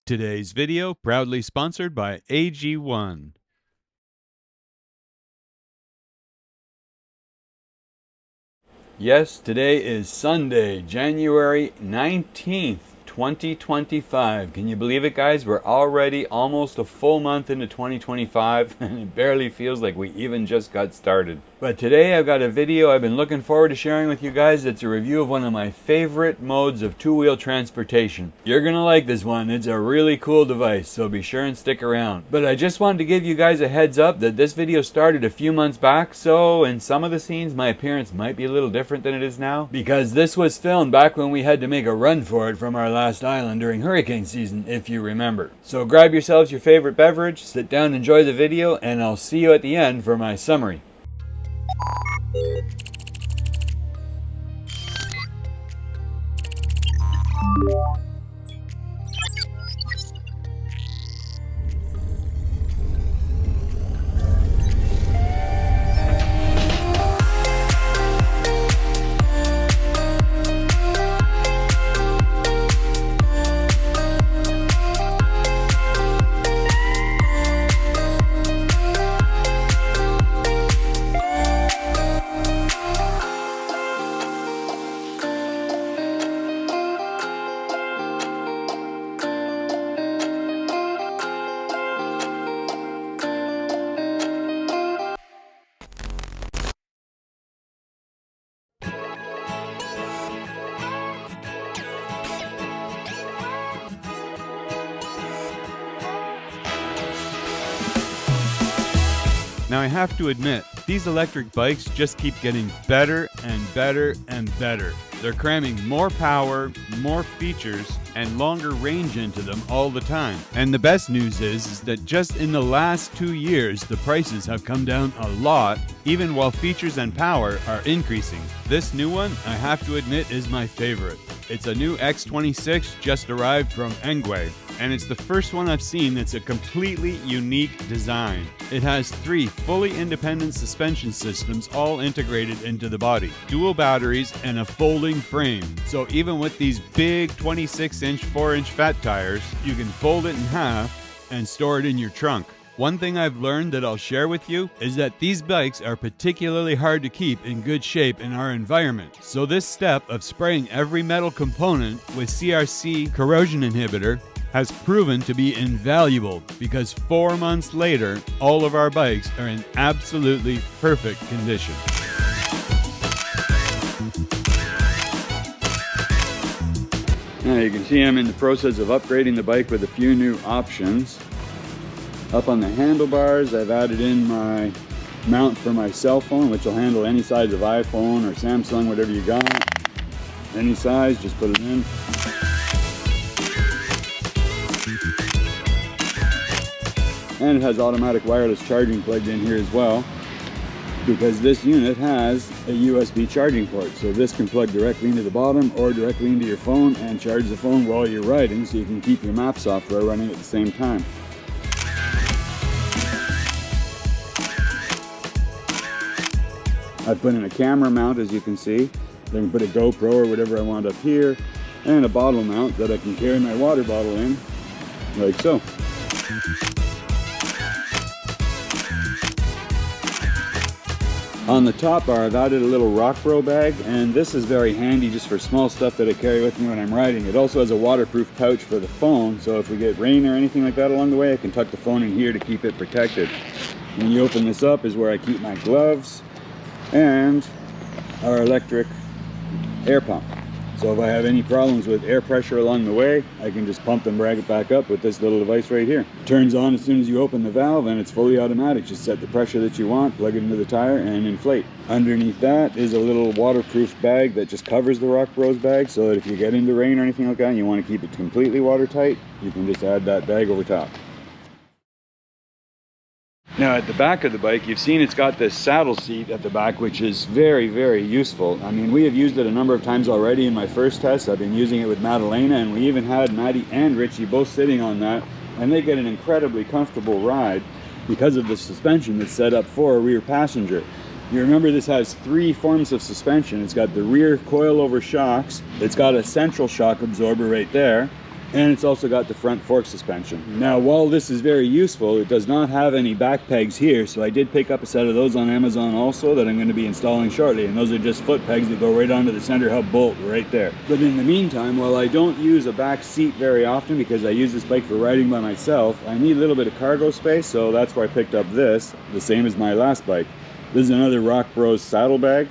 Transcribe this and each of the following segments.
Today's video proudly sponsored by AG1. Yes, today is Sunday, January 19th, 2025. Can you believe it, guys? We're already almost a full month into 2025, and it barely feels like we even just got started. But today I've got a video I've been looking forward to sharing with you guys. It's a review of one of my favorite modes of two-wheel transportation. You're gonna like this one. It's a really cool device, so be sure and stick around. But I just wanted to give you guys a heads up that this video started a few months back, so in some of the scenes my appearance might be a little different than it is now, because this was filmed back when we had to make a run for it from our last island during hurricane season, if you remember. So grab yourselves your favorite beverage, sit down, enjoy the video, and I'll see you at the end for my summary. Now I have to admit, these electric bikes just keep getting better and better and better. They're cramming more power, more features, and longer range into them all the time. And the best news is that just in the last 2 years, the prices have come down a lot, even while features and power are increasing. This new one, I have to admit, is my favorite. It's a new X26 just arrived from ENGWE, and it's the first one I've seen that's a completely unique design. It has 3 fully independent suspension systems all integrated into the body, dual batteries, and a folding frame. So even with these big 26-inch 4-inch fat tires, you can fold it in half and store it in your trunk. One thing I've learned that I'll share with you is that these bikes are particularly hard to keep in good shape in our environment. So this step of spraying every metal component with CRC corrosion inhibitor has proven to be invaluable, because 4 months later, all of our bikes are in absolutely perfect condition. Now you can see I'm in the process of upgrading the bike with a few new options. Up on the handlebars, I've added in my mount for my cell phone, which will handle any size of iPhone or Samsung, whatever you got. Any size, just put it in. And it has automatic wireless charging plugged in here as well, because this unit has a USB charging port. So this can plug directly into the bottom or directly into your phone and charge the phone while you're riding, so you can keep your map software running at the same time. I put in a camera mount, as you can see. I can put a GoPro or whatever I want up here, and a bottle mount that I can carry my water bottle in, like so. On the top bar, I've added a little rock bro bag, and this is very handy just for small stuff that I carry with me when I'm riding. It also has a waterproof pouch for the phone, so if we get rain or anything like that along the way, I can tuck the phone in here to keep it protected. When you open this up is where I keep my gloves and our electric air pump. So if I have any problems with air pressure along the way, I can just pump and brag it back up with this little device right here. It turns on as soon as you open the valve, and it's fully automatic. Just set the pressure that you want, plug it into the tire, and inflate. Underneath that is a little waterproof bag that just covers the Rock Bros bag, so that if you get into rain or anything like that and you want to keep it completely watertight, you can just add that bag over top. Now at the back of the bike, you've seen it's got this saddle seat at the back, which is very, very useful. I mean, we have used it a number of times already in my first test. I've been using it with Madalena, and we even had Maddie and Richie both sitting on that, and they get an incredibly comfortable ride because of the suspension that's set up for a rear passenger. You remember this has 3 forms of suspension. It's got the rear coilover shocks, it's got a central shock absorber right there, And it's also got the front fork suspension. Now, while this is very useful, it does not have any back pegs here, so I did pick up a set of those on Amazon also that I'm going to be installing shortly, and those are just foot pegs that go right onto the center hub bolt right there. But in the meantime, while I don't use a back seat very often because I use this bike for riding by myself, I need a little bit of cargo space, so that's why I picked up this, the same as my last bike. This is another Rock Bros saddlebag,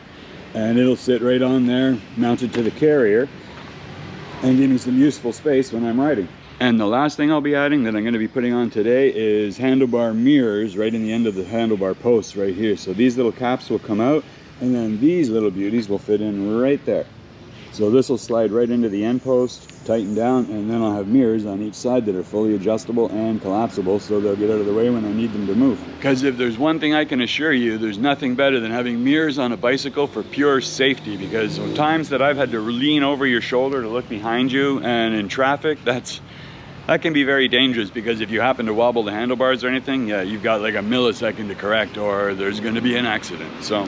and it'll sit right on there, mounted to the carrier, and give me some useful space when I'm riding. And the last thing I'll be adding that I'm going to be putting on today is handlebar mirrors right in the end of the handlebar posts right here. So these little caps will come out, and then these little beauties will fit in right there. So this will slide right into the end post, tighten down, and then I'll have mirrors on each side that are fully adjustable and collapsible, so they'll get out of the way when I need them to move. Because if there's one thing I can assure you, there's nothing better than having mirrors on a bicycle for pure safety, because times that I've had to lean over your shoulder to look behind you, and in traffic, that can be very dangerous, because if you happen to wobble the handlebars or anything, yeah, you've got like a millisecond to correct, or there's going to be an accident. So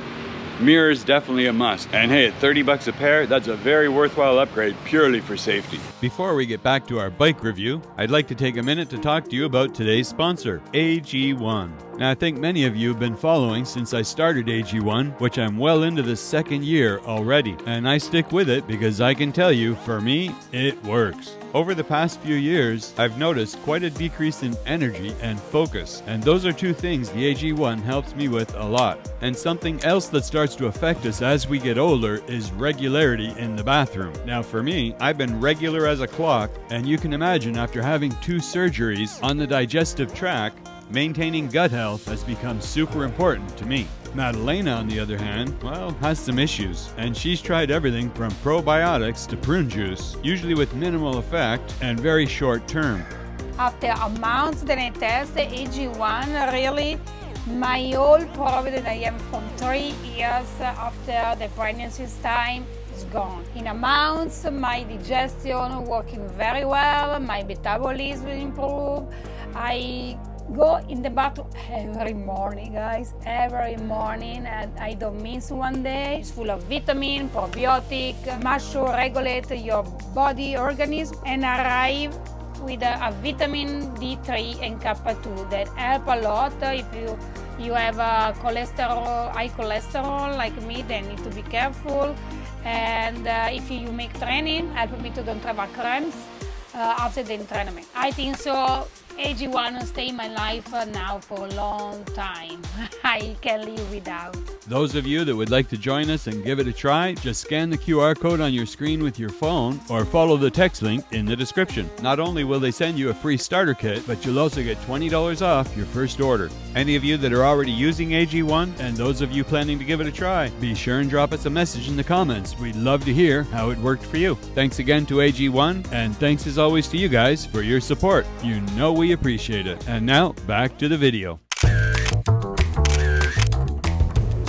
mirrors definitely a must. And hey, at 30 bucks a pair, that's a very worthwhile upgrade purely for safety. Before we get back to our bike review, I'd like to take a minute to talk to you about today's sponsor, AG1. Now, I think many of you have been following since I started AG1, which I'm well into the second year already. And I stick with it because I can tell you, for me, it works. Over the past few years, I've noticed quite a decrease in energy and focus, and those are two things the AG1 helps me with a lot. And something else that starts to affect us as we get older is regularity in the bathroom. Now for me, I've been regular as a clock, and you can imagine after having 2 surgeries on the digestive tract, maintaining gut health has become super important to me. Madalena, on the other hand, well, has some issues, and she's tried everything from probiotics to prune juice, usually with minimal effect and very short term. After a month that I test the AG1, really, my whole problem that I have from 3 years after the pregnancy time is gone. In a month, my digestion working very well, my metabolism improved. I go in the bathroom every morning, guys, every morning, and I don't miss one day. It's full of vitamin, probiotic, much to regulate your body organism, and arrive with a vitamin D3 and kappa 2 that help a lot. If you have a high cholesterol like me, then need to be careful. And if you make training, help me to don't have a cramps after the entrainment. I think so. AG1 will stay in my life now for a long time. I can live without. Those of you that would like to join us and give it a try, just scan the QR code on your screen with your phone or follow the text link in the description. Not only will they send you a free starter kit, but you'll also get $20 off your first order. Any of you that are already using AG1 and those of you planning to give it a try, be sure and drop us a message in the comments. We'd love to hear how it worked for you. Thanks again to AG1, and thanks as always to you guys for your support. You know we appreciate it. And now, back to the video.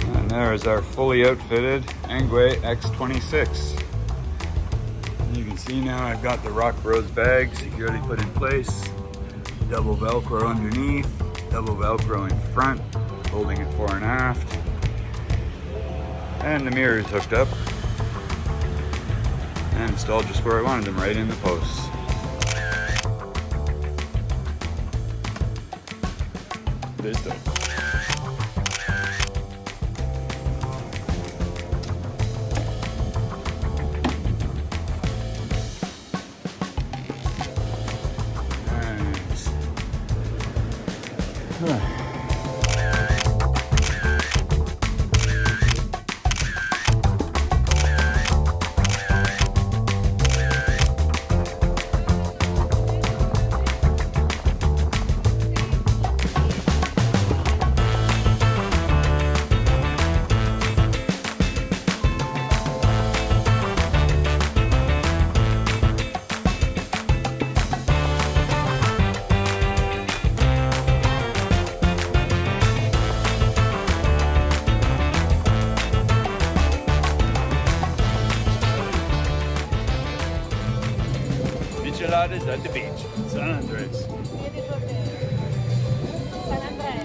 And there is our fully outfitted ENGWE X26. You can see now I've got the Rock Bros bag securely put in place, double Velcro underneath, double Velcro in front, holding it fore and aft, and the mirrors hooked up and installed just where I wanted them, right in the posts. This thing. Nice. Micheladas at the beach, San Andres. San Andres.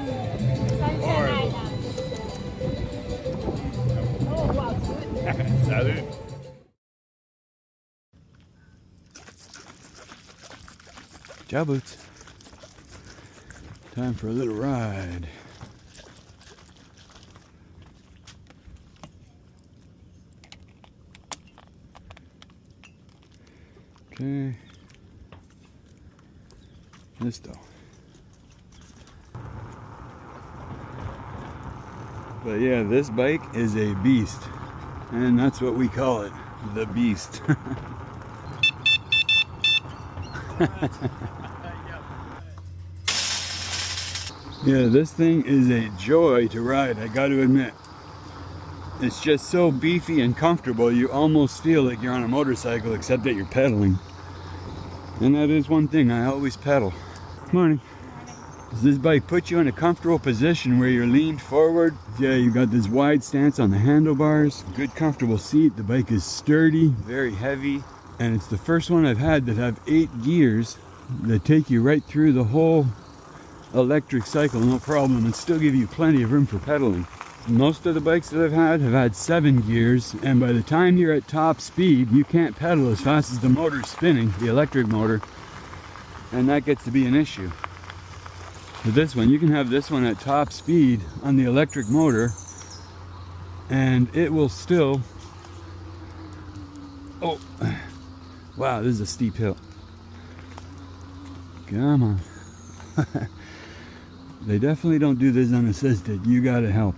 Sunshine Island. Oh, wow. Salud. Ciao, Boots. Time for a little ride. Okay. Listo. But yeah, this bike is a beast. And that's what we call it. The beast. Yeah, this thing is a joy to ride, I got to admit. It's just so beefy and comfortable, you almost feel like you're on a motorcycle, except that you're pedaling. And that is one thing, I always pedal. Morning. This bike puts you in a comfortable position where you're leaned forward. Yeah, you got this wide stance on the handlebars, good comfortable seat. The bike is sturdy, very heavy, and it's the first one I've had that have 8 gears that take you right through the whole electric cycle, no problem, and still give you plenty of room for pedaling. Most of the bikes that I've had 7 gears, and by the time you're at top speed, you can't pedal as fast as the motor's spinning, the electric motor, and that gets to be an issue. With this one, you can have this one at top speed on the electric motor, and it will still... Oh, wow, this is a steep hill. Come on. They definitely don't do this unassisted. You gotta help.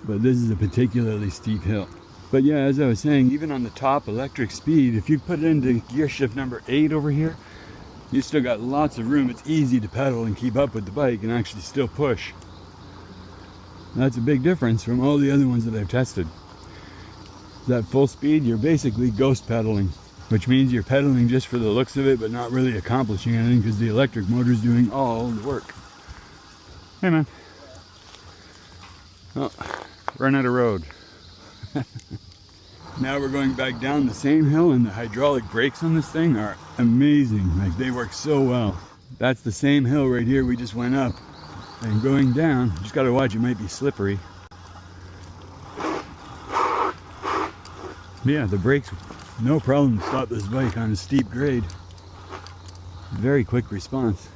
But this is a particularly steep hill. But yeah, as I was saying, even on the top electric speed, if you put it into gear shift number 8 over here, you still got lots of room. It's easy to pedal and keep up with the bike and actually still push. That's a big difference from all the other ones that I've tested. That full speed, you're basically ghost pedaling, which means you're pedaling just for the looks of it, but not really accomplishing anything because the electric motor is doing all the work. Hey man. Oh, run out of road. Now we're going back down the same hill, and the hydraulic brakes on this thing are amazing. Like, they work so well. That's the same hill right here we just went up. And going down, just gotta watch, it might be slippery. But yeah, the brakes, no problem to stop this bike on a steep grade. Very quick response.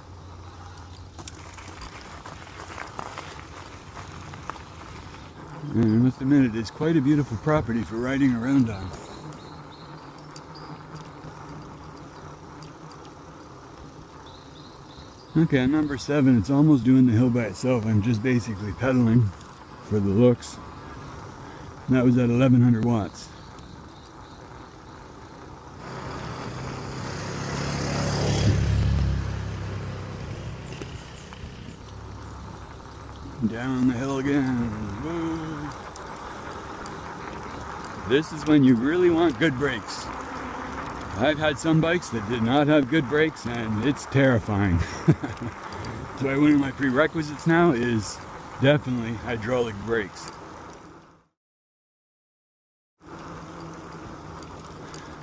And I must admit, it is quite a beautiful property for riding around on. Okay, on number 7, it's almost doing the hill by itself. I'm just basically pedaling for the looks. And that was at 1100 watts. Down the hill again. Woo. This is when you really want good brakes. I've had some bikes that did not have good brakes, and it's terrifying. That's why one of my prerequisites now is definitely hydraulic brakes.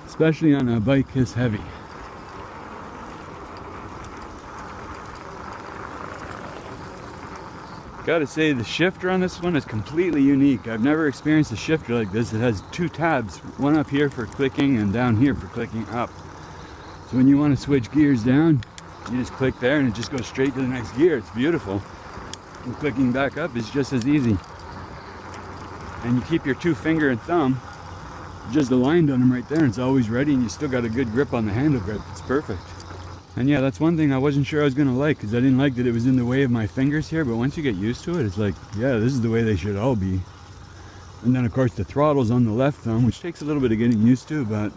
Especially on a bike this heavy. Gotta say, the shifter on this one is completely unique. I've never experienced a shifter like this. It has 2 tabs, one up here for clicking and down here for clicking up. So when you want to switch gears down, you just click there and it just goes straight to the next gear. It's beautiful. And clicking back up is just as easy. And you keep your 2 finger and thumb just aligned on them right there, and it's always ready, and you still got a good grip on the handle grip. It's perfect. And yeah, that's one thing I wasn't sure I was gonna like, because I didn't like that it was in the way of my fingers here, but once you get used to it, it's like, yeah, this is the way they should all be. And then of course the throttle's on the left thumb, which takes a little bit of getting used to, but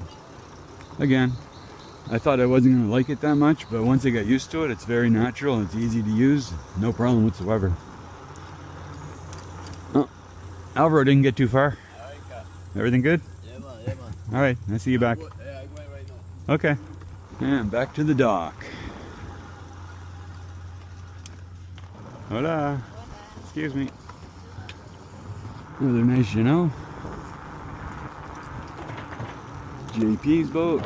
again, I thought I wasn't gonna like it that much, but once I got used to it, it's very natural and it's easy to use, no problem whatsoever. Oh, Alvaro didn't get too far. Everything good? Yeah, man, yeah, man. All right, I see you back. Yeah, I'm going right now. Okay. And back to the dock. Hola. Excuse me. Another nice, you know. JP's boat.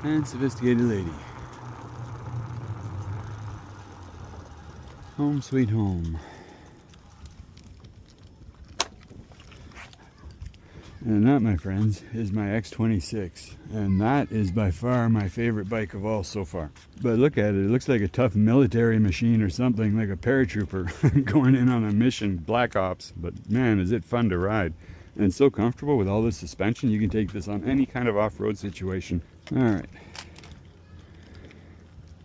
And sophisticated lady. Home sweet home. And that, my friends, is my X26. And that is by far my favorite bike of all so far. But look at it, it looks like a tough military machine or something, like a paratrooper going in on a mission, Black Ops. But man, is it fun to ride. And it's so comfortable with all this suspension, you can take this on any kind of off-road situation. All right.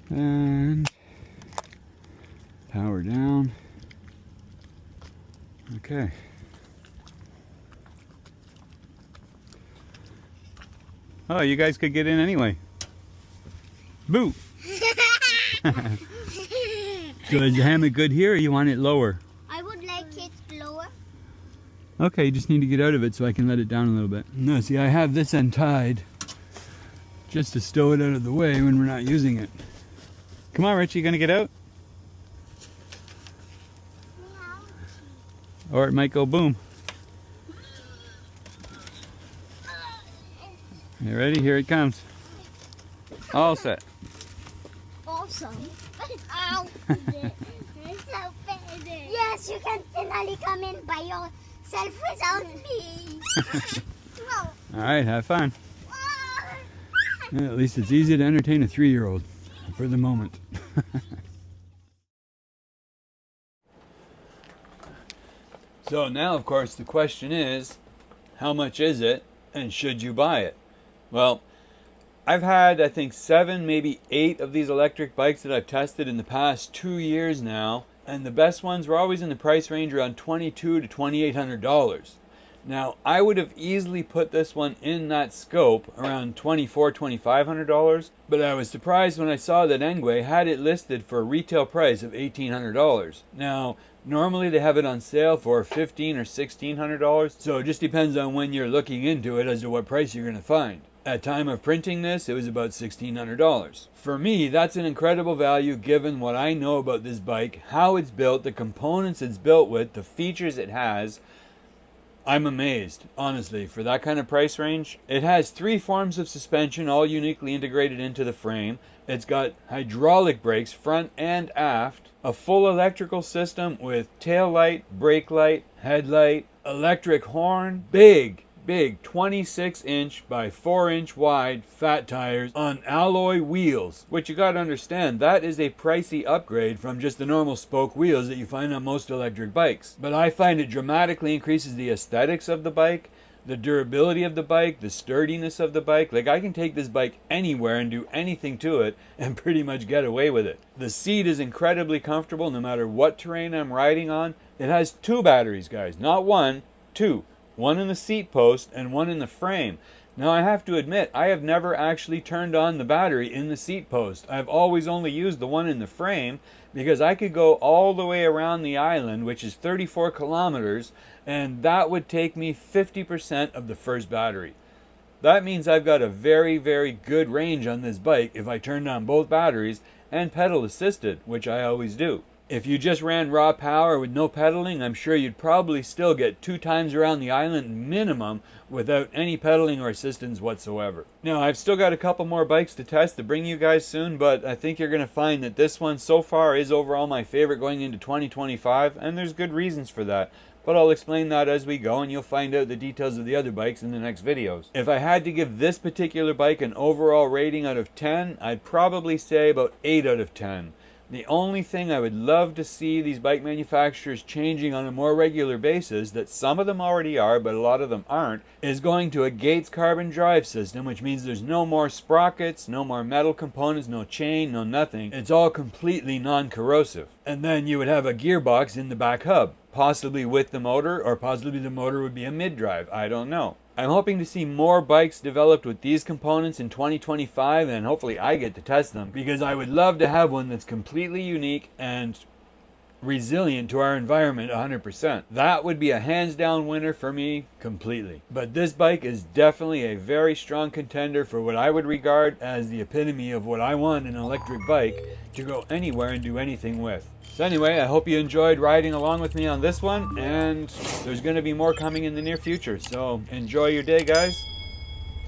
And power down. Okay. Oh, you guys could get in anyway. Boo! So is the hammock good here or you want it lower? I would like it lower. Okay, you just need to get out of it so I can let it down a little bit. No, see, I have this end tied just to stow it out of the way when we're not using it. Come on, Richie, you gonna get out? Or it might go boom. You ready? Here it comes. All set. Awesome. Ow. It's so bad. Yes, you can finally come in by yourself without me. All right, have fun. Yeah, at least it's easy to entertain a 3-year-old for the moment. So now, of course, the question is, how much is it and should you buy it? Well, I've had, I think, 7, maybe 8 of these electric bikes that I've tested in the past 2 years now, and the best ones were always in the price range around $2,200 to $2,800. Now, I would have easily put this one in that scope around $2,400 to $2,500, but I was surprised when I saw that ENGWE had it listed for a retail price of $1,800. Now, normally they have it on sale for $1,500 or $1,600, so it just depends on when you're looking into it as to what price you're going to find. At time of printing this, it was about $1,600. For me, that's an incredible value given what I know about this bike, how it's built, the components it's built with, the features it has. I'm amazed, honestly, for that kind of price range. It has 3 forms of suspension, all uniquely integrated into the frame. It's got hydraulic brakes, front and aft, a full electrical system with tail light, brake light, headlight, electric horn, big 26-inch by 4-inch wide fat tires on alloy wheels, which you got to understand, that is a pricey upgrade from just the normal spoke wheels that you find on most electric bikes. But I find it dramatically increases the aesthetics of the bike, the durability of the bike, the sturdiness of the bike. Like, I can take this bike anywhere and do anything to it and pretty much get away with it. The seat is incredibly comfortable no matter what terrain I'm riding on. It has 2 batteries, guys, not 1, 2. One in the seat post and one in the frame. Now, I have to admit, I have never actually turned on the battery in the seat post. I've always only used the one in the frame because I could go all the way around the island, which is 34 kilometers, and that would take me 50% of the first battery. That means I've got a very, very good range on this bike if I turned on both batteries and pedal assisted, which I always do. If you just ran raw power with no pedaling, I'm sure you'd probably still get 2 times around the island minimum without any pedaling or assistance whatsoever. Now, I've still got a couple more bikes to test to bring you guys soon, but I think you're going to find that this one so far is overall my favorite going into 2025, and there's good reasons for that. But I'll explain that as we go, and you'll find out the details of the other bikes in the next videos. If I had to give this particular bike an overall rating out of 10, I'd probably say about 8 out of 10. The only thing I would love to see these bike manufacturers changing on a more regular basis, that some of them already are, but a lot of them aren't, is going to a Gates carbon drive system, which means there's no more sprockets, no more metal components, no chain, no nothing. It's all completely non-corrosive. And then you would have a gearbox in the back hub, possibly with the motor, or possibly the motor would be a mid-drive. I don't know. I'm hoping to see more bikes developed with these components in 2025, and hopefully I get to test them, because I would love to have one that's completely unique and resilient to our environment 100%. That would be a hands down winner for me completely. But this bike is definitely a very strong contender for what I would regard as the epitome of what I want in an electric bike to go anywhere and do anything with. So anyway, I hope you enjoyed riding along with me on this one, and there's going to be more coming in the near future. So enjoy your day, guys.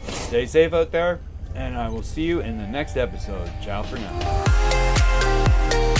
Stay safe out there, and I will see you in the next episode. Ciao for now.